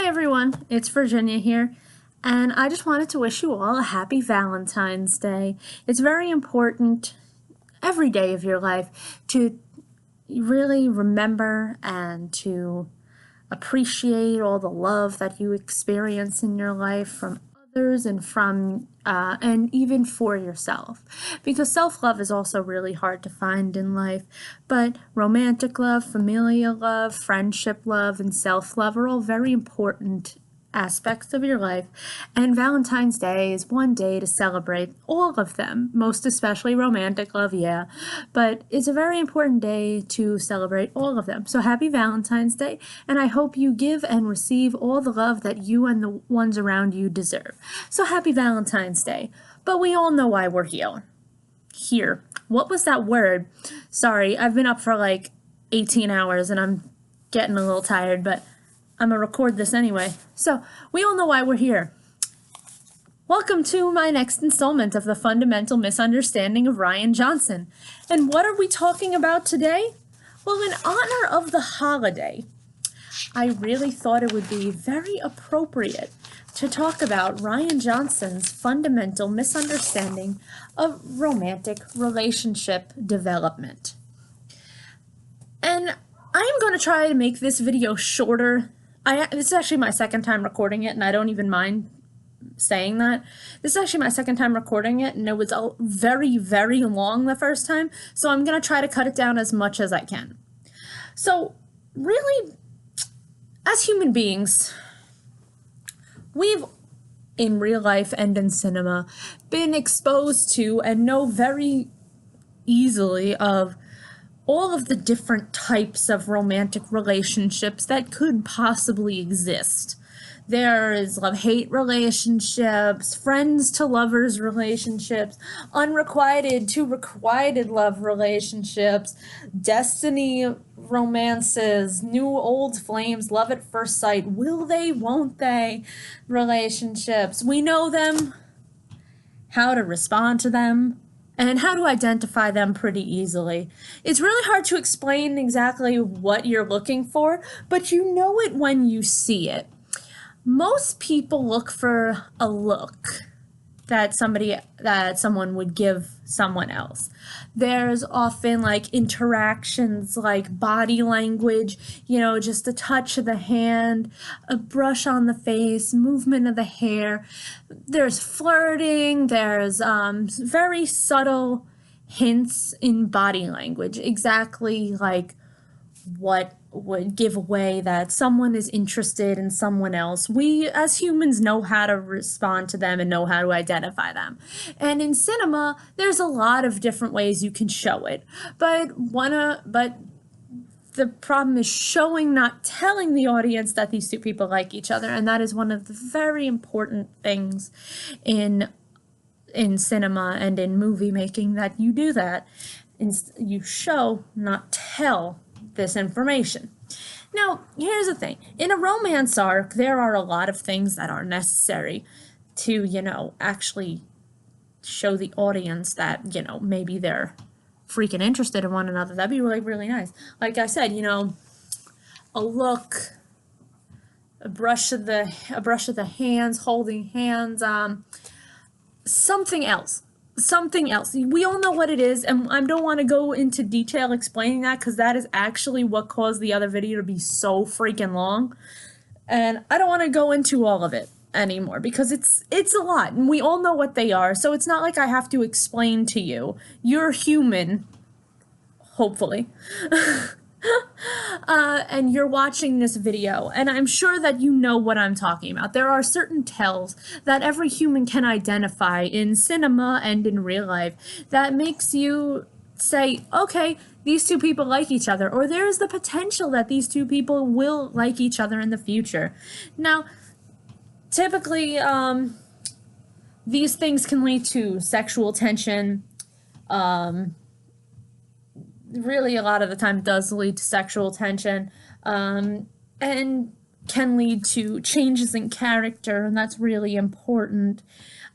everyone, it's Virginia here, and I just wanted to wish you all a happy Valentine's Day. It's very important every day of your life to really remember and to appreciate all the love that you experience in your life from others and and even for yourself, because self-love is also really hard to find in life, but romantic love, familial love, friendship love, and self-love are all very important aspects of your life, and Valentine's Day is one day to celebrate all of them, most especially romantic love, yeah, but it's a very important day to celebrate all of them. So happy Valentine's Day, and I hope you give and receive all the love that you and the ones around you deserve. So happy Valentine's Day. But we all know why we're here. What was that word? Sorry, I've been up for like 18 hours and I'm getting a little tired, but I'm gonna record this anyway. So, we all know why we're here. Welcome to my next installment of the Fundamental Misunderstanding of Rian Johnson. And what are we talking about today? Well, in honor of the holiday, I really thought it would be very appropriate to talk about Rian Johnson's fundamental misunderstanding of romantic relationship development. And I'm going to try to make this video shorter. This is actually my second time recording it, and I don't even mind saying that. This is actually my second time recording it, and it was very, very long the first time, so I'm going to try to cut it down as much as I can. So, really, as human beings, we've, in real life and in cinema, been exposed to and know very easily of all of the different types of romantic relationships that could possibly exist. There is love-hate relationships, friends to lovers relationships, unrequited to requited love relationships, destiny romances, new old flames, love at first sight, will they, won't they relationships. We know them, how to respond to them, and how to identify them pretty easily. It's really hard to explain exactly what you're looking for, but you know it when you see it. Most people look for a look that someone would give someone else. There's often like interactions like body language, just a touch of the hand, a brush on the face, movement of the hair. There's flirting, there's very subtle hints in body language, exactly like what would give away that someone is interested in someone else. We as humans know how to respond to them and know how to identify them. And in cinema, there's a lot of different ways you can show it. But the problem is showing, not telling the audience that these two people like each other, and that is one of the very important things in cinema and in movie making, that you do that. You show, not tell this information. Now, here's the thing. In a romance arc, there are a lot of things that are necessary to, actually show the audience that, maybe they're freaking interested in one another. That'd be really, really nice. Like I said, a look, a brush of the hands, holding hands, something else. We all know what it is, and I don't want to go into detail explaining that, because that is actually what caused the other video to be so freaking long, and I don't want to go into all of it anymore because it's a lot, and we all know what they are, so it's not like I have to explain to you. You're human, hopefully. And you're watching this video, and I'm sure that you know what I'm talking about. There are certain tells that every human can identify in cinema and in real life that makes you say, okay, these two people like each other, or there is the potential that these two people will like each other in the future. Now, typically, these things can lead to sexual tension, really a lot of the time does lead to sexual tension, and can lead to changes in character, and that's really important.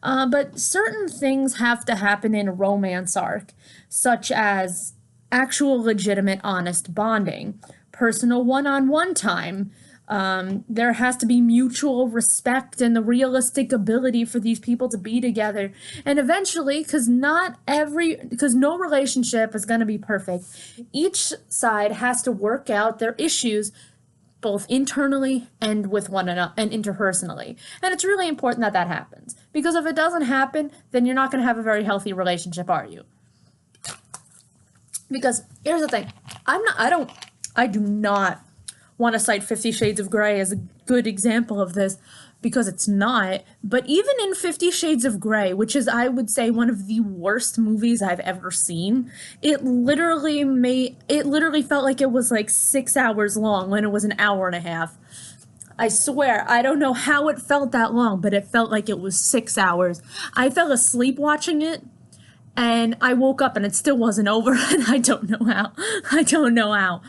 But certain things have to happen in a romance arc, such as actual legitimate honest bonding, personal one-on-one time, There has to be mutual respect and the realistic ability for these people to be together. And eventually, because no relationship is going to be perfect, each side has to work out their issues both internally and with one another and interpersonally. And it's really important that that happens. Because if it doesn't happen, then you're not going to have a very healthy relationship, are you? Because here's the thing. I do not want to cite 50 Shades of Grey as a good example of this, because it's not. But even in 50 Shades of Grey, which is, I would say, one of the worst movies I've ever seen, it literally felt like it was like 6 hours long when it was an hour and a half. I swear, I don't know how it felt that long, but it felt like it was 6 hours. I fell asleep watching it, and I woke up and it still wasn't over, and I don't know how.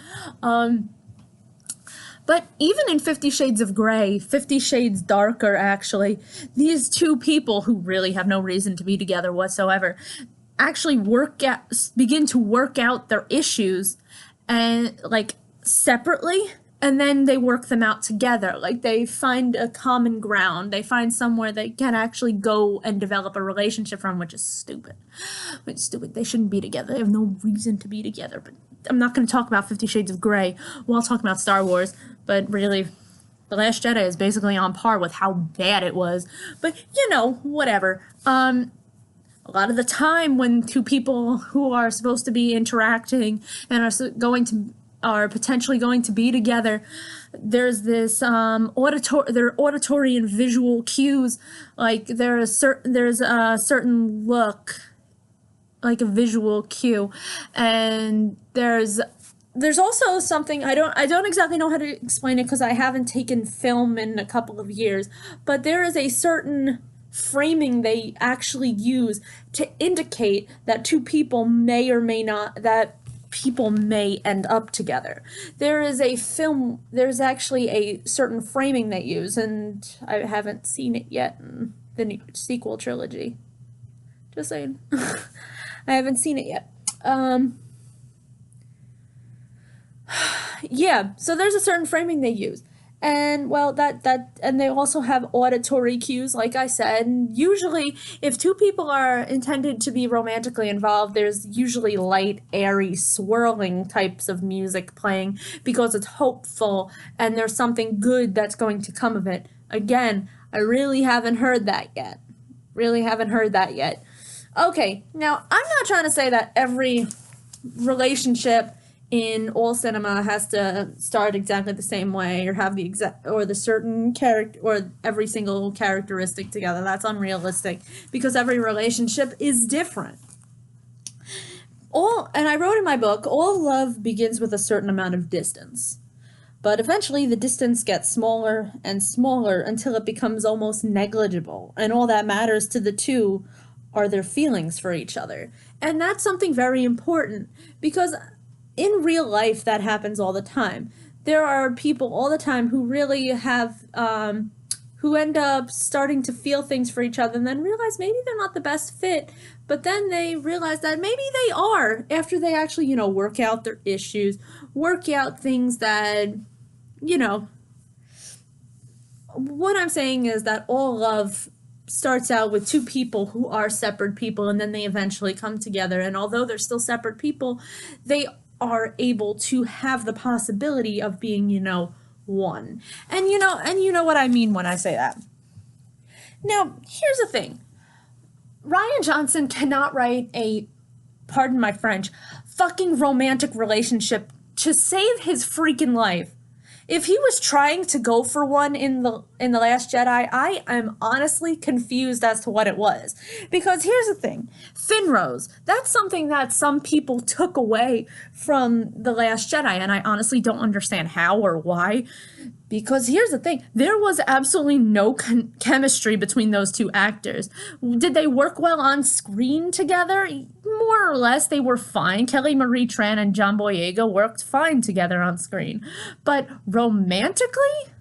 But even in 50 Shades of Grey, 50 Shades Darker, actually, these two people who really have no reason to be together whatsoever actually begin to work out their issues and like separately, and then they work them out together. Like, they find a common ground. They find somewhere they can actually go and develop a relationship from, which is stupid. They shouldn't be together. They have no reason to be together. But I'm not going to talk about 50 Shades of Grey while talking about Star Wars. But really, The Last Jedi is basically on par with how bad it was. But, whatever. A lot of the time when two people who are supposed to be interacting and are potentially going to be together, there's this auditory and visual cues. Like, there's a certain look, like a visual cue, and there's also something, I don't exactly know how to explain it because I haven't taken film in a couple of years, but there is a certain framing they actually use to indicate that two people may or may not, that people may end up together. There's actually a certain framing they use, and I haven't seen it yet in the new sequel trilogy. Just saying. I haven't seen it yet. Yeah, so there's a certain framing they use. And, well, and they also have auditory cues, like I said. And usually, if two people are intended to be romantically involved, there's usually light, airy, swirling types of music playing because it's hopeful and there's something good that's going to come of it. Again, I really haven't heard that yet. Okay, now, I'm not trying to say that every relationship in all cinema has to start exactly the same way or have the certain character or every single characteristic together. That's unrealistic because every relationship is different. And I wrote in my book, all love begins with a certain amount of distance. But eventually the distance gets smaller and smaller until it becomes almost negligible. And all that matters to the two are their feelings for each other. And that's something very important because in real life, that happens all the time. There are people all the time who really have, who end up starting to feel things for each other and then realize maybe they're not the best fit, but then they realize that maybe they are after they actually, work out their issues, work out things that, what I'm saying is that all love starts out with two people who are separate people, and then they eventually come together. And although they're still separate people, they are able to have the possibility of being, one. And you know what I mean when I say that. Now, here's the thing. Rian Johnson cannot write a, pardon my French, fucking romantic relationship to save his freaking life. If he was trying to go for one in the Last Jedi, I am honestly confused as to what it was. Because here's the thing, Finrose, that's something that some people took away from the Last Jedi, and I honestly don't understand how or why. Because here's the thing, there was absolutely no chemistry between those two actors. Did they work well on screen together? More or less, they were fine. Kelly Marie Tran and John Boyega worked fine together on screen. But romantically?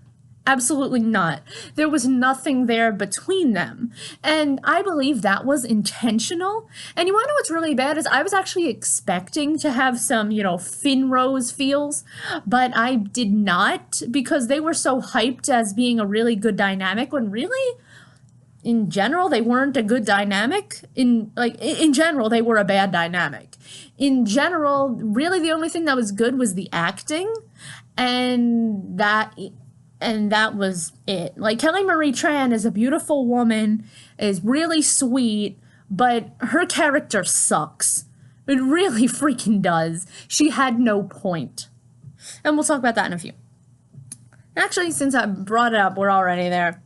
Absolutely not. There was nothing there between them. And I believe that was intentional. And you want to know what's really bad is I was actually expecting to have some, Finn Rose feels, but I did not because they were so hyped as being a really good dynamic when really in general they weren't a good dynamic. In general they were a bad dynamic. In general, really the only thing that was good was the acting, and that was it. Like, Kelly Marie Tran is a beautiful woman, is really sweet, but her character sucks. It really freaking does. She had no point. And we'll talk about that in a few. Actually, since I brought it up, we're already there.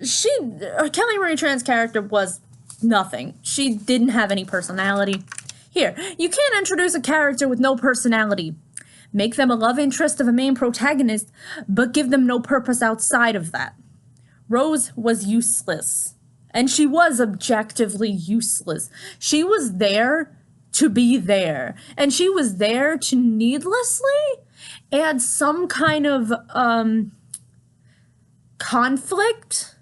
Kelly Marie Tran's character was nothing. She didn't have any personality. Here, you can't introduce a character with no personality. Make them a love interest of a main protagonist, but give them no purpose outside of that. Rose was useless, and she was objectively useless. She was there to be there, and she was there to needlessly add some kind of conflict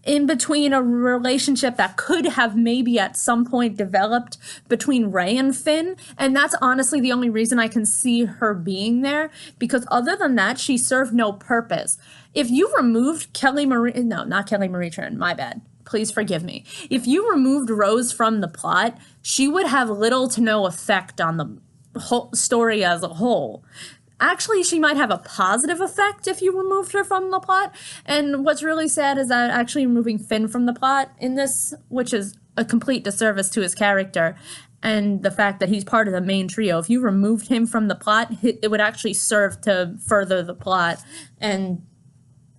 in between a relationship that could have maybe at some point developed between Rey and Finn. And that's honestly the only reason I can see her being there, because other than that, she served no purpose. If you removed not Kelly Marie Tran, my bad. Please forgive me. If you removed Rose from the plot, she would have little to no effect on the whole story as a whole. Actually, she might have a positive effect if you removed her from the plot. And what's really sad is that actually removing Finn from the plot in this, which is a complete disservice to his character, and the fact that he's part of the main trio. If you removed him from the plot, it would actually serve to further the plot and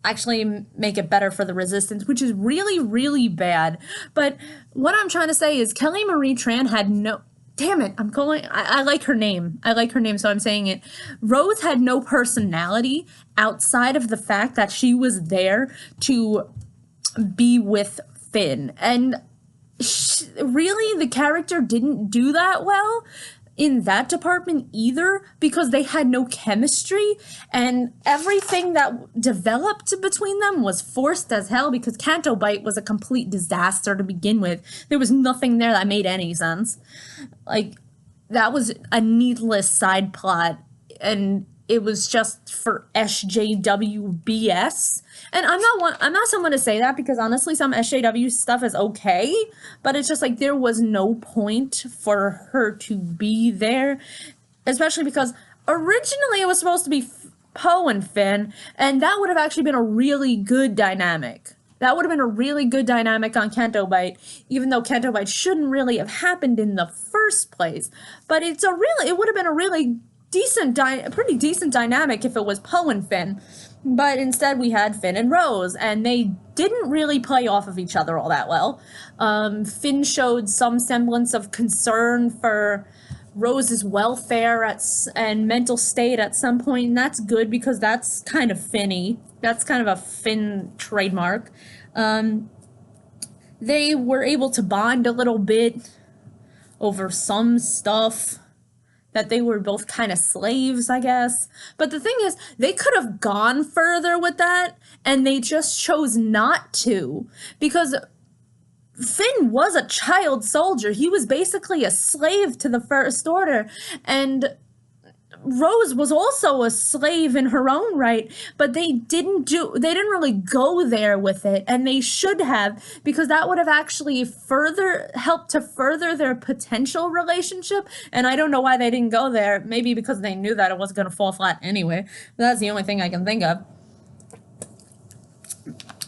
actually make it better for the Resistance, which is really, really bad. But what I'm trying to say is Kelly Marie Tran had no... Damn it, I like her name. I like her name, so I'm saying it. Rose had no personality outside of the fact that she was there to be with Finn. And really, the character didn't do that well in that department either, because they had no chemistry, and everything that developed between them was forced as hell, because Canto Bite was a complete disaster to begin with. There was nothing there that made any sense. Like, that was a needless side plot, and it was just for SJW BS. And I'm not someone to say that, because honestly some SJW stuff is okay, but it's just like there was no point for her to be there, especially because originally it was supposed to be Poe and Finn, and that would have actually been a really good dynamic. That would have been a really good dynamic on Canto Bite, even though Canto Bite shouldn't really have happened in the first place. But it would have been a really pretty decent dynamic if it was Poe and Finn. But instead we had Finn and Rose, and they didn't really play off of each other all that well. Finn showed some semblance of concern for Rose's welfare and mental state at some point, and that's good because that's kind of Finny. That's kind of a Finn trademark. They were able to bond a little bit over some stuff, that they were both kind of slaves, I guess. But the thing is, they could have gone further with that, and they just chose not to, because Finn was a child soldier. He was basically a slave to the First Order, and Rose was also a slave in her own right, but they didn't really go there with it, and they should have, because that would have actually helped to further their potential relationship. And I don't know why they didn't go there. Maybe because they knew that it wasn't going to fall flat anyway. But that's the only thing I can think of.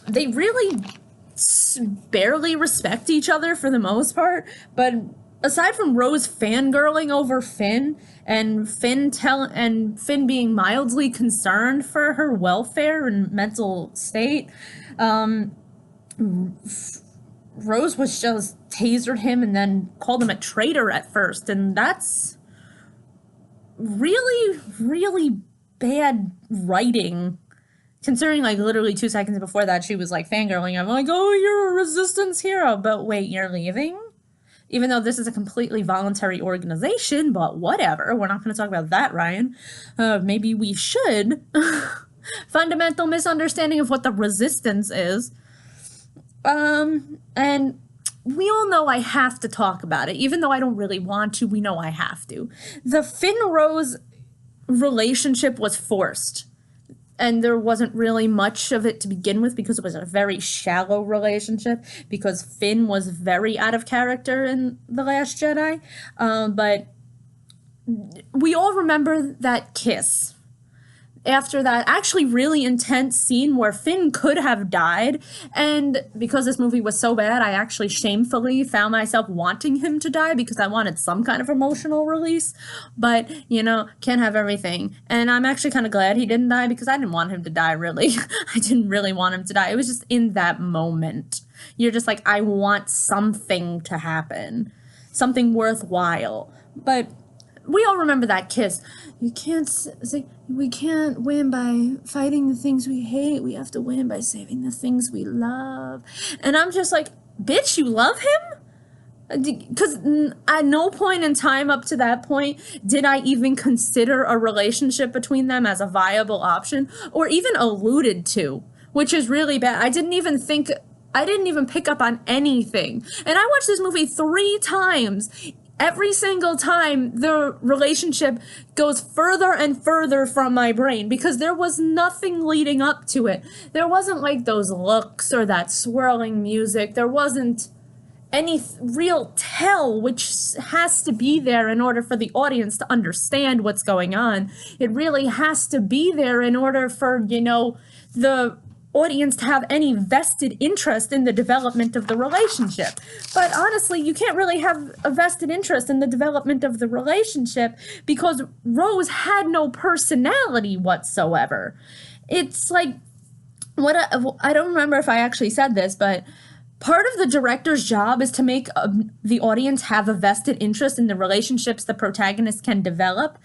They really barely respect each other for the most part, but aside from Rose fangirling over Finn, and Finn being mildly concerned for her welfare and mental state, Rose was just tasered him and then called him a traitor at first, and that's really, really bad writing, considering like literally 2 seconds before that she was like fangirling. I'm like, oh, you're a Resistance hero, but wait, you're leaving? even though this is a completely voluntary organization, but whatever. We're not going to talk about that, Ryan. Maybe we should. Fundamental misunderstanding of what the resistance is. And we all know I have to talk about it. Even though I don't really want to, we know I have to. The Finn-Rose relationship was forced. And there wasn't really much of it to begin with because it was a very shallow relationship, because Finn was very out of character in The Last Jedi. But we all remember that kiss. After that actually really intense scene where Finn could have died, and because this movie was so bad, I actually shamefully found myself wanting him to die because I wanted some kind of emotional release, but, you know, can't have everything. And I'm actually kind of glad he didn't die because I didn't want him to die, really. I didn't really want him to die. It was just in that moment. You're just like, I want something to happen, something worthwhile. But we all remember that kiss. You can't say, we can't win by fighting the things we hate. We have to win by saving the things we love. And I'm just like, bitch, you love him? Because at no point in time up to that point did I even consider a relationship between them as a viable option, or even alluded to, which is really bad. I didn't even pick up on anything. And I watched this movie 3 times. Every single time, the relationship goes further and further from my brain because there was nothing leading up to it. There wasn't like those looks or that swirling music. There wasn't any real tell, which has to be there in order for the audience to understand what's going on. It really has to be there in order for, you know, the audience to have any vested interest in the development of the relationship. But honestly, you can't really have a vested interest in the development of the relationship because Rose had no personality whatsoever. It's like, I don't remember if I actually said this, but part of the director's job is to make the audience have a vested interest in the relationships the protagonist can develop.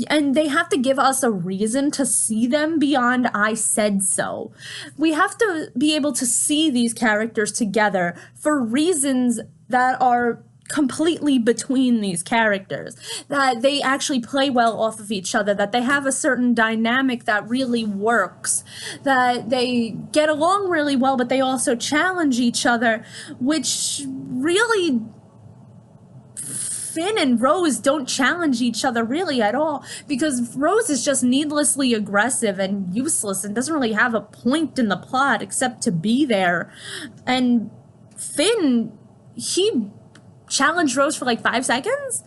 And they have to give us a reason to see them beyond I said so. We have to be able to see these characters together for reasons that are completely between these characters, that they actually play well off of each other, that they have a certain dynamic that really works, that they get along really well, but they also challenge each other, which really Finn and Rose don't challenge each other really at all, because Rose is just needlessly aggressive and useless and doesn't really have a point in the plot except to be there. And Finn, he challenged Rose for like 5 seconds.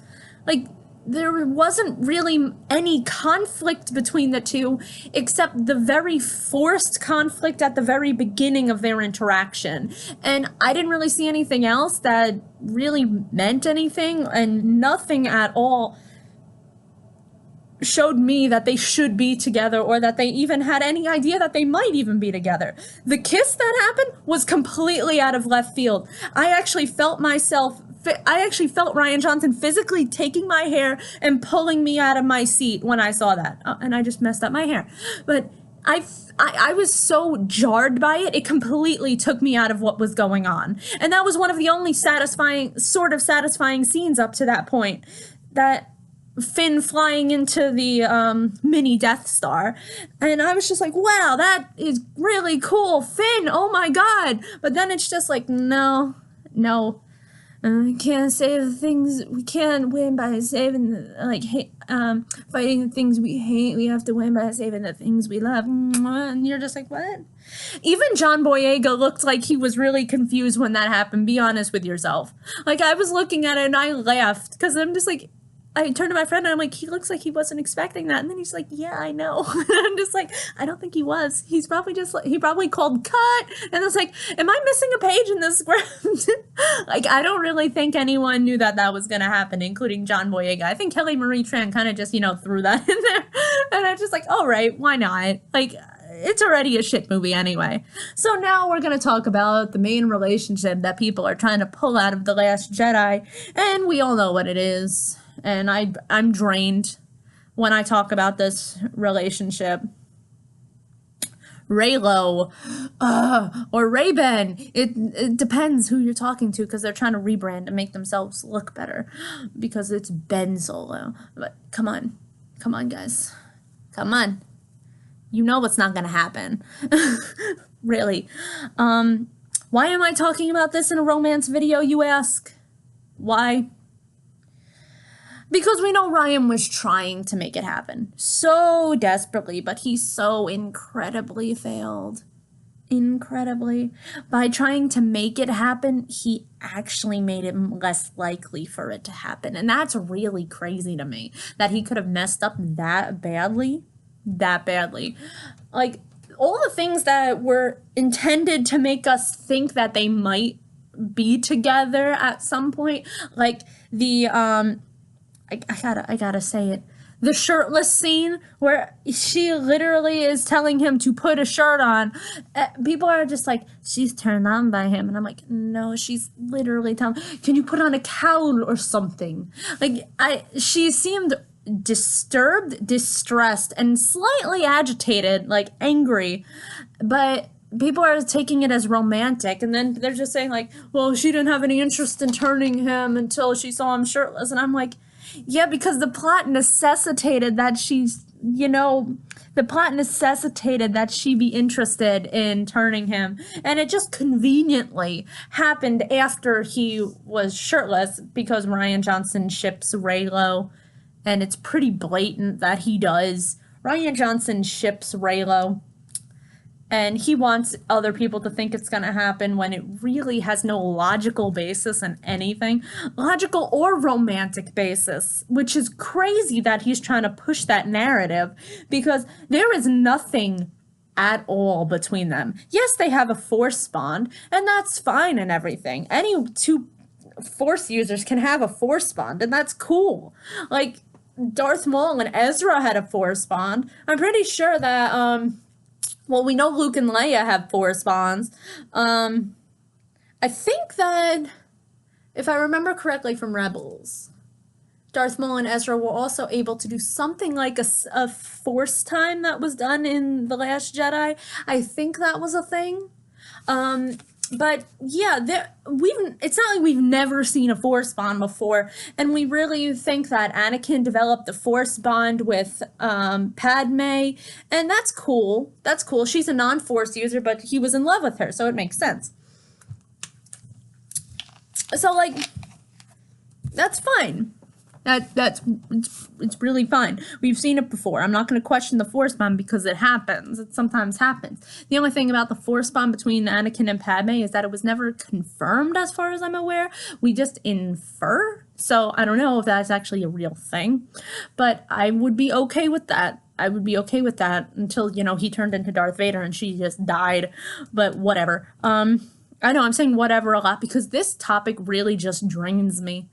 Like, there wasn't really any conflict between the two except the very forced conflict at the very beginning of their interaction. And I didn't really see anything else that really meant anything, and nothing at all showed me that they should be together or that they even had any idea that they might even be together. The kiss that happened was completely out of left field. I actually felt Rian Johnson physically taking my hair and pulling me out of my seat when I saw that. And I just messed up my hair. But I was so jarred by it, it completely took me out of what was going on. And that was one of the only satisfying scenes up to that point. That Finn flying into the mini Death Star. And I was just like, wow, that is really cool. Finn, oh my God. But then it's just like, no. Can't save the things, we can't win by saving, fighting the things we hate. We have to win by saving the things we love. And you're just like, what? Even John Boyega looked like he was really confused when that happened. Be honest with yourself. Like, I was looking at it and I laughed because I'm just like, I turned to my friend and I'm like, he looks like he wasn't expecting that. And then he's like, yeah, I know. And I'm just like, I don't think he was. He's probably he probably called cut. And I was like, am I missing a page in this script? Like, I don't really think anyone knew that was going to happen, including John Boyega. I think Kelly Marie Tran kind of just, threw that in there. And I'm just like, all right, why not? Like, it's already a shit movie anyway. So now we're going to talk about the main relationship that people are trying to pull out of The Last Jedi. And we all know what it is. And I'm drained when I talk about this relationship. Raylo, or Ray-Ben. It depends who you're talking to, because they're trying to rebrand and make themselves look better because it's Ben Solo. But come on, guys, come on. You know what's not gonna happen. Really. Why am I talking about this in a romance video, you ask? Why? Because we know Ryan was trying to make it happen so desperately, but he so incredibly failed. Incredibly. By trying to make it happen, he actually made it less likely for it to happen. And that's really crazy to me, that he could have messed up that badly. Like, all the things that were intended to make us think that they might be together at some point, like the I gotta say it. The shirtless scene where she literally is telling him to put a shirt on. People are just like, she's turned on by him. And I'm like, no, she's literally telling, can you put on a cowl or something? Like, she seemed disturbed, distressed, and slightly agitated, like angry. But people are taking it as romantic. And then they're just saying like, well, she didn't have any interest in turning him until she saw him shirtless. And I'm like, yeah, because the plot necessitated that she be interested in turning him. And it just conveniently happened after he was shirtless, because Rian Johnson ships Raylo. And it's pretty blatant that he does. Rian Johnson ships Raylo. And he wants other people to think it's going to happen when it really has no logical basis in anything. Logical or romantic basis. Which is crazy that he's trying to push that narrative. Because there is nothing at all between them. Yes, they have a force bond. And that's fine and everything. Any two force users can have a force bond. And that's cool. Like, Darth Maul and Ezra had a force bond. I'm pretty sure that, well, we know Luke and Leia have force bonds. I think that, if I remember correctly from Rebels, Darth Maul and Ezra were also able to do something like a force time that was done in The Last Jedi. I think that was a thing. But yeah, it's not like we've never seen a force bond before, and we really think that Anakin developed a force bond with Padme, and that's cool. That's cool. She's a non-force user, but he was in love with her, so it makes sense. So like, that's fine. It's really fine. We've seen it before. I'm not going to question the force bond because it happens. It sometimes happens. The only thing about the force bond between Anakin and Padme is that it was never confirmed, as far as I'm aware. We just infer. So I don't know if that's actually a real thing, but I would be okay with that. I would be okay with that until, he turned into Darth Vader and she just died. But whatever. I know I'm saying whatever a lot because this topic really just drains me.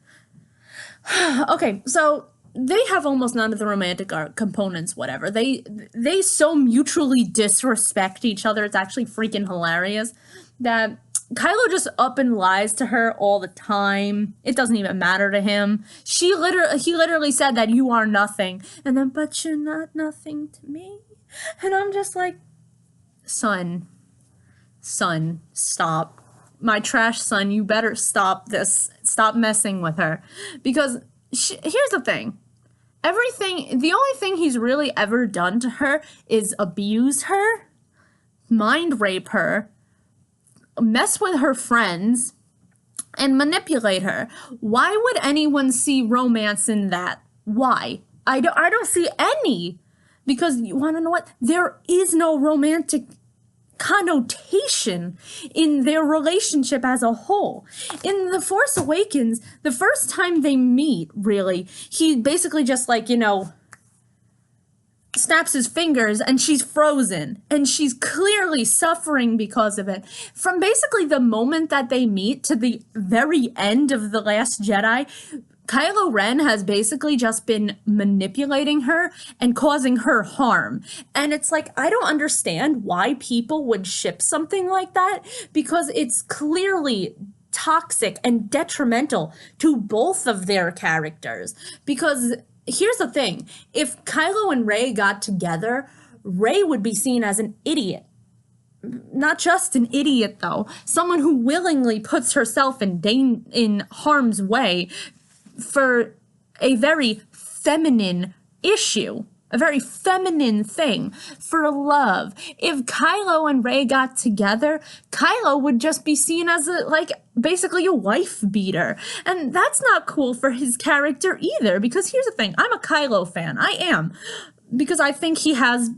Okay, so they have almost none of the romantic components, whatever. They so mutually disrespect each other. It's actually freaking hilarious that Kylo just up and lies to her all the time. It doesn't even matter to him. He literally said that you are nothing. And then, but you're not nothing to me. And I'm just like, son, stop. My trash son, you better stop this. Stop messing with her. Because here's the thing. The only thing he's really ever done to her is abuse her, mind rape her, mess with her friends, and manipulate her. Why would anyone see romance in that? Why? I don't see any. Because you want to know what? There is no romantic connotation in their relationship as a whole. In The Force Awakens, the first time they meet, really, he basically just snaps his fingers and she's frozen and she's clearly suffering because of it. From basically the moment that they meet to the very end of The Last Jedi, Kylo Ren has basically just been manipulating her and causing her harm. And it's like, I don't understand why people would ship something like that, because it's clearly toxic and detrimental to both of their characters. Because here's the thing, if Kylo and Rey got together, Rey would be seen as an idiot. not just an idiot, though, someone who willingly puts herself in harm's way for a very feminine issue, a very feminine thing, for love. If Kylo and Rey got together, Kylo would just be seen as basically a wife beater. And that's not cool for his character either, because here's the thing, I'm a Kylo fan. I am. Because I think he had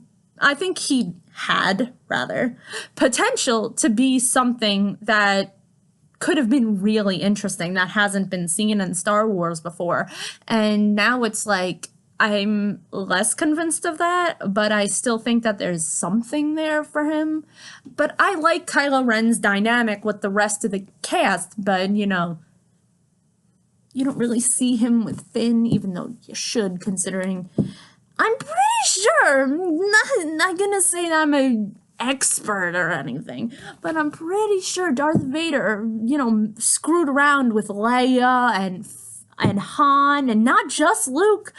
potential to be something that could have been really interesting that hasn't been seen in Star Wars before. And now it's like, I'm less convinced of that, but I still think that there's something there for him. But I like Kylo Ren's dynamic with the rest of the cast, but, you don't really see him with Finn, even though you should, considering... I'm pretty sure, not gonna say that I'm an expert or anything, but I'm pretty sure Darth Vader, screwed around with Leia and Han, and not just Luke.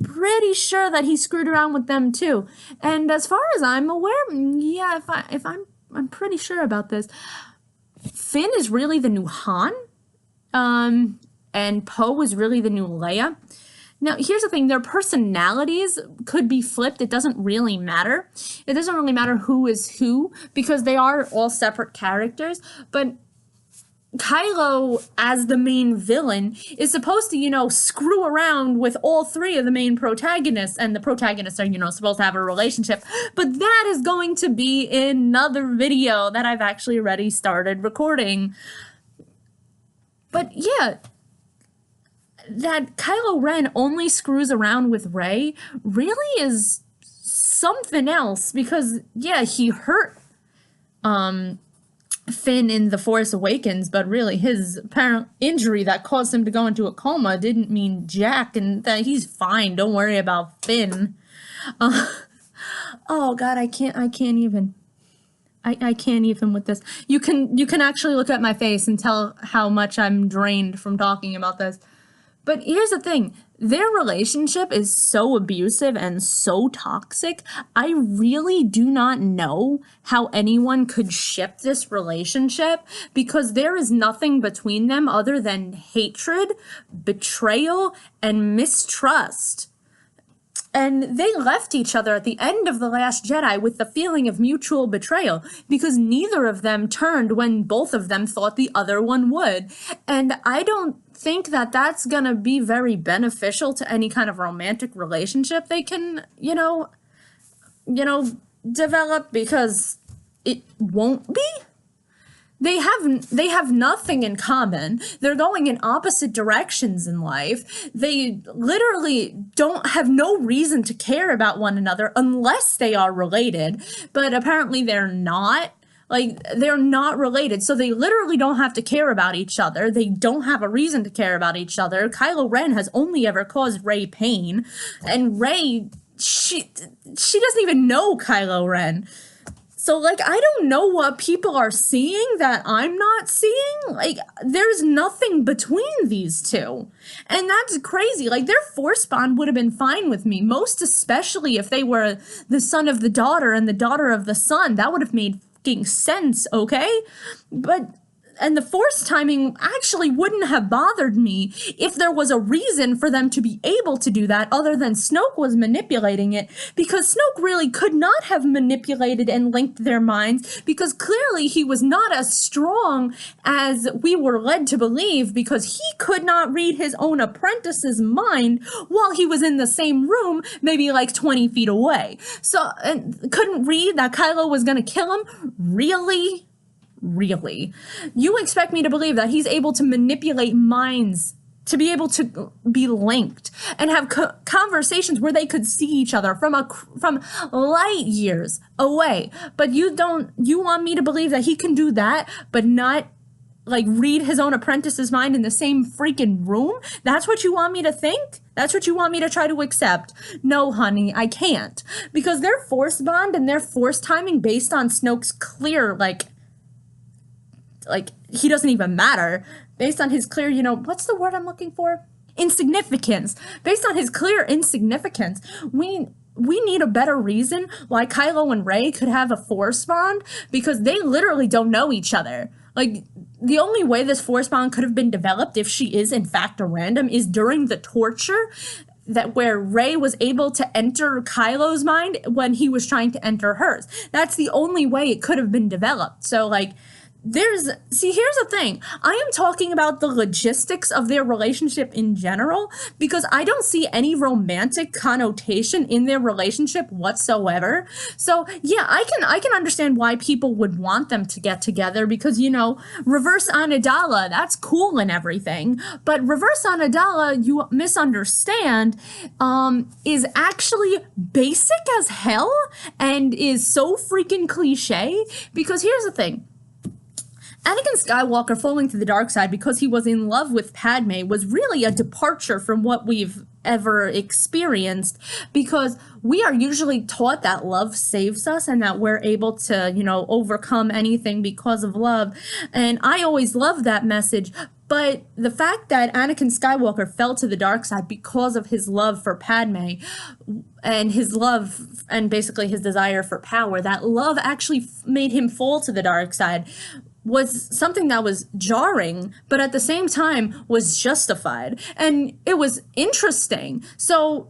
Pretty sure that he screwed around with them too. And as far as I'm aware, yeah, I'm pretty sure about this. Finn is really the new Han, and Poe is really the new Leia. Now, here's the thing. Their personalities could be flipped. It doesn't really matter. It doesn't really matter who is who, because they are all separate characters. But Kylo, as the main villain, is supposed to, screw around with all three of the main protagonists. And the protagonists are, supposed to have a relationship. But that is going to be another video that I've actually already started recording. But yeah... that Kylo Ren only screws around with Rey really is something else, because, yeah, he hurt Finn in The Force Awakens, but really his apparent injury that caused him to go into a coma didn't mean jack, and that he's fine. Don't worry about Finn. Oh, God, I can't even. I can't even with this. You can actually look at my face and tell how much I'm drained from talking about this. But here's the thing, their relationship is so abusive and so toxic, I really do not know how anyone could ship this relationship, because there is nothing between them other than hatred, betrayal, and mistrust. And they left each other at the end of The Last Jedi with the feeling of mutual betrayal, because neither of them turned when both of them thought the other one would. And I don't think that that's gonna be very beneficial to any kind of romantic relationship they can, develop, because it won't be. They have nothing in common. They're going in opposite directions in life. They literally don't have no reason to care about one another unless they are related, but apparently they're not. They're not related, so they literally don't have to care about each other. They don't have a reason to care about each other. Kylo Ren has only ever caused Rey pain, and Rey, she doesn't even know Kylo Ren. So, I don't know what people are seeing that I'm not seeing. There's nothing between these two. And that's crazy. Their Force bond would have been fine with me, most especially if they were the son of the daughter and the daughter of the son. That would have made fucking sense, okay? And the Force timing actually wouldn't have bothered me if there was a reason for them to be able to do that other than Snoke was manipulating it, because Snoke really could not have manipulated and linked their minds, because clearly he was not as strong as we were led to believe, because he could not read his own apprentice's mind while he was in the same room, maybe 20 feet away. So, and couldn't read that Kylo was going to kill him? Really? Really? You expect me to believe that he's able to manipulate minds, to be able to be linked and have conversations where they could see each other from light years away. But you want me to believe that he can do that, but not read his own apprentice's mind in the same freaking room? That's what you want me to think? That's what you want me to try to accept? No, honey, I can't. Because their Force bond and their Force timing based on Snoke's clear, he doesn't even matter. Based on his clear, what's the word I'm looking for? Insignificance. Based on his clear insignificance, we need a better reason why Kylo and Rey could have a force bond, because they literally don't know each other. Like, the only way this force bond could have been developed, if she is in fact a random, is during the torture, that where Rey was able to enter Kylo's mind when he was trying to enter hers. That's the only way it could have been developed. So, like, here's the thing. I am talking about the logistics of their relationship in general, because I don't see any romantic connotation in their relationship whatsoever. So yeah, I can understand why people would want them to get together, because, you know, reverse Amidala, that's cool and everything, but reverse Amidala, you misunderstand, is actually basic as hell and is so freaking cliche. Because here's the thing. Anakin Skywalker falling to the dark side because he was in love with Padme was really a departure from what we've ever experienced, because we are usually taught that love saves us and that we're able to, you know, overcome anything because of love. And I always loved that message. But the fact that Anakin Skywalker fell to the dark side because of his love for Padme and his love and basically his desire for power, that love actually made him fall to the dark side, was something that was jarring, but at the same time was justified. And it was interesting. So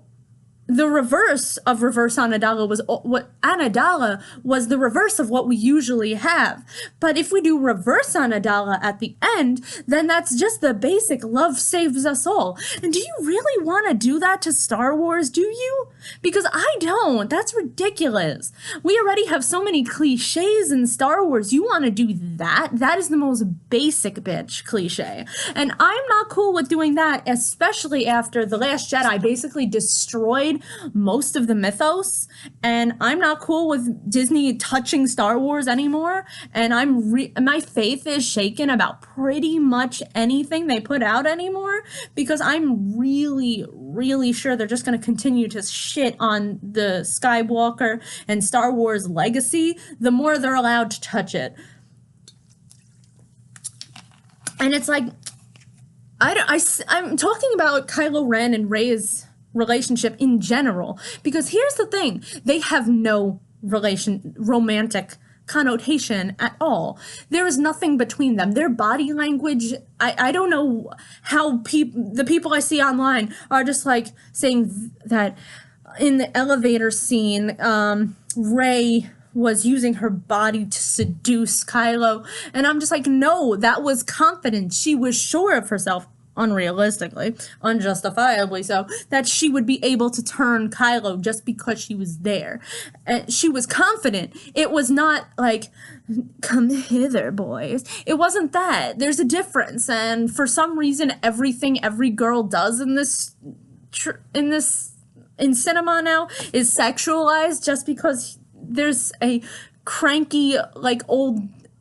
the reverse of reverse Amidala was what Amidala was, the reverse of what we usually have. But if we do reverse Amidala at the end, then that's just the basic love saves us all. And do you really want to do that to Star Wars? Do you? Because I don't. That's ridiculous. We already have so many cliches in Star Wars. You want to do that? That is the most basic bitch cliche. And I'm not cool with doing that, especially after The Last Jedi basically destroyed most of the mythos, and I'm not cool with Disney touching Star Wars anymore, and my faith is shaken about pretty much anything they put out anymore, because I'm really sure they're just going to continue to shit on the Skywalker and Star Wars legacy the more they're allowed to touch it. And it's like, I'm talking about Kylo Ren and Rey's relationship in general, because here's the thing, they have no romantic connotation at all. There is nothing between them. Their body language, I don't know how the people I see online are just like saying that in the elevator scene, Rey was using her body to seduce Kylo, and I'm just like, no, that was confidence. She was sure of herself, unrealistically, unjustifiably so, that she would be able to turn Kylo just because she was there. She was confident. It was not like, come hither, boys. It wasn't that. There's a difference, and for some reason, everything every girl does in cinema now is sexualized, just because there's a cranky,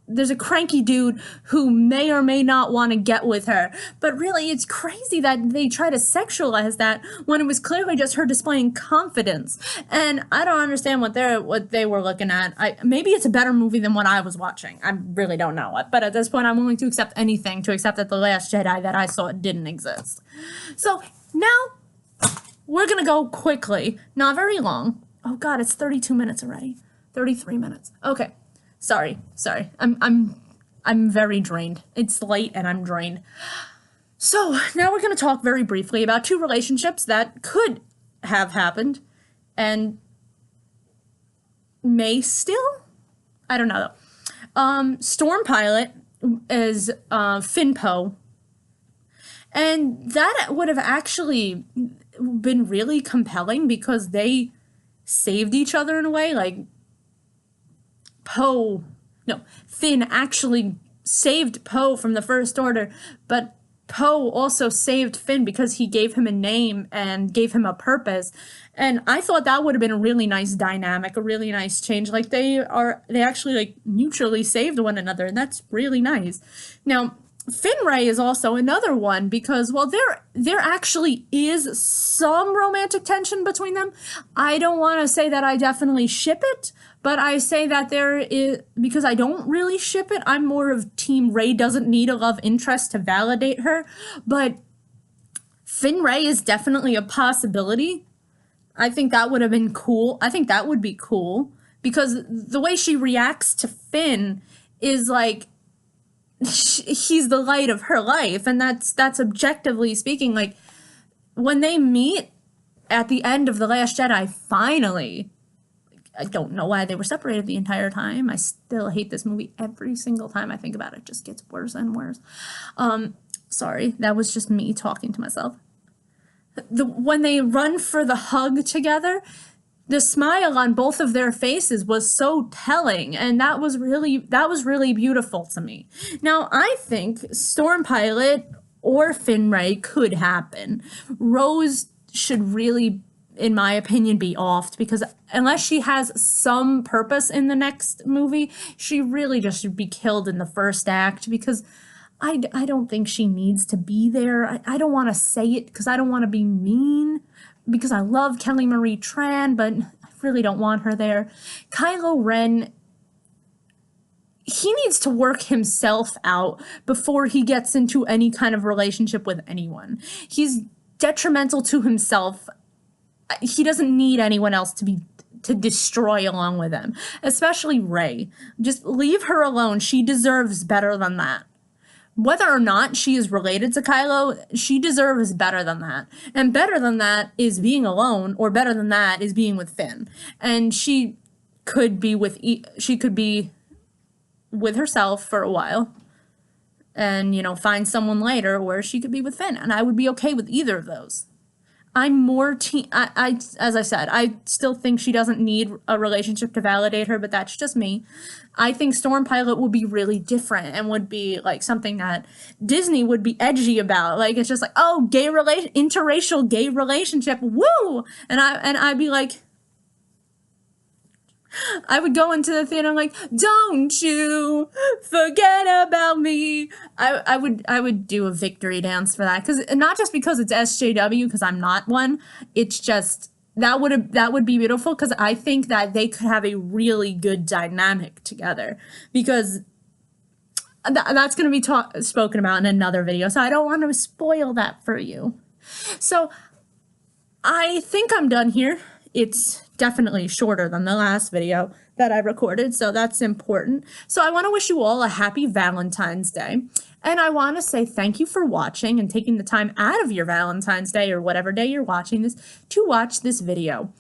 there's a cranky dude who may or may not want to get with her. But really, it's crazy that they try to sexualize that when it was clearly just her displaying confidence. And I don't understand what they were looking at. Maybe it's a better movie than what I was watching. I really don't know it. But at this point, I'm willing to accept anything to accept that The Last Jedi that I saw didn't exist. So now we're going to go quickly. Not very long. Oh God, it's 32 minutes already. 33 minutes. Okay. Sorry. I'm very drained. It's late and I'm drained. So now we're going to talk very briefly about two relationships that could have happened and may still. I don't know though. Storm Pilot is Finn Poe, and that would have actually been really compelling because they saved each other in a way. Like, Finn actually saved Poe from the First Order, but Poe also saved Finn because he gave him a name and gave him a purpose. And I thought that would have been a really nice dynamic, a really nice change. Like, they actually like mutually saved one another, and that's really nice. Now, Finn Rey is also another one because, well, there actually is some romantic tension between them. I don't want to say that I definitely ship it, but I say that there is, because I don't really ship it. I'm more of Team Rey doesn't need a love interest to validate her, but Finn Rey is definitely a possibility. I think that would have been cool. I think that would be cool because the way she reacts to Finn is like he's the light of her life, and that's objectively speaking. Like when they meet at the end of The Last Jedi, finally, I don't know why they were separated the entire time. I still hate this movie every single time I think about it. It just gets worse and worse. Sorry, that was just me talking to myself. When they run for the hug together, the smile on both of their faces was so telling, and that was really beautiful to me. Now, I think Storm Pilot or Finn Rey could happen. Rose should really, in my opinion, be offed, because unless she has some purpose in the next movie, she really just should be killed in the first act, because I don't think she needs to be there. I don't want to say it because I don't want to be mean, because I love Kelly Marie Tran, but I really don't want her there. Kylo Ren, he needs to work himself out before he gets into any kind of relationship with anyone. He's detrimental to himself. He doesn't need anyone else to destroy along with him, especially Rey. Just leave her alone. She deserves better than that. Whether or not she is related to Kylo, she deserves better than that. And better than that is being alone, or better than that is being with Finn. And she could be with herself for a while and, you know, find someone later where she could be with Finn. And I would be okay with either of those. I'm more as I said, I still think she doesn't need a relationship to validate her, but that's just me. I think Storm Pilot would be really different and would be like something that Disney would be edgy about. Like, it's just like, oh, interracial gay relationship, woo! And I'd be like, I would go into the theater like, don't you forget about me. I would do a victory dance for that, because not just because it's SJW, because I'm not one. It's just that would be beautiful, because I think that they could have a really good dynamic together, because that's going to be spoken about in another video. So I don't want to spoil that for you. So I think I'm done here. It's definitely shorter than the last video that I recorded, so that's important. So I want to wish you all a happy Valentine's Day, and I want to say thank you for watching and taking the time out of your Valentine's Day or whatever day you're watching this to watch this video.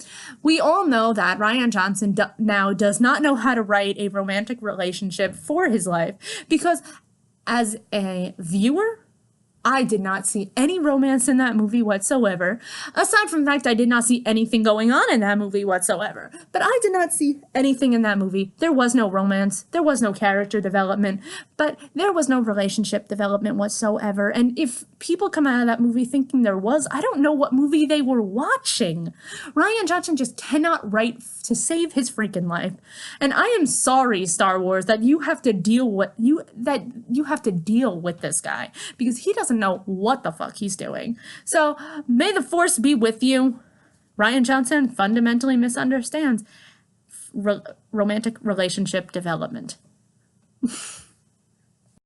We all know that Rian Johnson now does not know how to write a romantic relationship for his life, because as a viewer, I did not see any romance in that movie whatsoever. Aside from the fact I did not see anything going on in that movie whatsoever. But I did not see anything in that movie. There was no romance. There was no character development. But there was no relationship development whatsoever. And if people come out of that movie thinking there was, I don't know what movie they were watching. Rian Johnson just cannot write to save his freaking life. And I am sorry, Star Wars, that you have to deal with this guy, because he doesn't know what the fuck he's doing. So may the force be with you. Rian Johnson fundamentally misunderstands romantic relationship development.